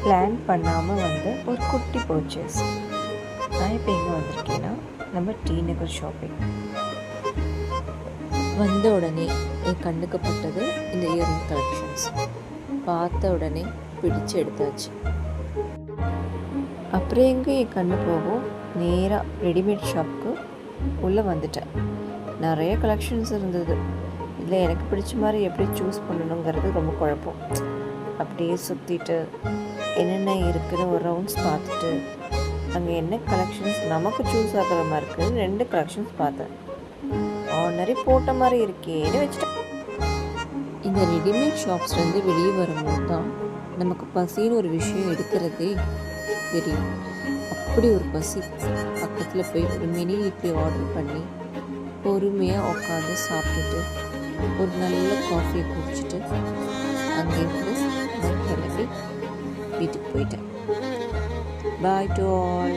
Plan பண்ணாமல் ஒரு குட்டி பர்ச்சேஸ். நான் இப்போ எங்கே வந்திருக்கேன்னா நம்ம டி நகர் ஷாப்பிங். வந்த உடனே என் கண்ணுக்கு பட்டது இந்த இயரிங் கலெக்ஷன்ஸ். பார்த்த உடனே பிடிச்சு எடுத்தாச்சு. அப்புறம் எங்கே என் கண்ணு போகும், நேராக ரெடிமேட் ஷாப்புக்கு உள்ளே வந்துட்டேன். நிறைய கலெக்ஷன்ஸ் இருந்தது. இதில் எனக்கு பிடிச்ச மாதிரி எப்படி சூஸ் பண்ணணுங்கிறது ரொம்ப குழப்பம். அப்படியே சுற்றிட்டு என்னென்ன இருக்குன்னு ஒரு ரவுண்ட்ஸ் பார்த்துட்டு அங்கே என்ன கலெக்ஷன்ஸ் நமக்கு சூஸ் ஆகிற மாதிரி இருக்குதுன்னு 2 கலெக்ஷன்ஸ் பார்த்தேன். ஆர்டினரி போட்ட மாதிரி இருக்கேன்னு வச்சுட்டேன். இந்த ரெடிமேட் ஷாப்ஸ்லேருந்து வெளியே வரும்போது தான் நமக்கு பசின்னு ஒரு விஷயம் எடுக்கிறதே தெரியும். அப்படி ஒரு பசி. பக்கத்தில் போய் ஒரு மினி இட்லி ஆர்டர் பண்ணி பொறுமையாக உட்காந்து சாப்பிட்டுட்டு ஒரு நல்ல காஃபியை குடிச்சிட்டு அங்கேருந்து நான் கிளம்பி வீட்டுக்கு போயிட்டேன். பாய் டு ஆல்.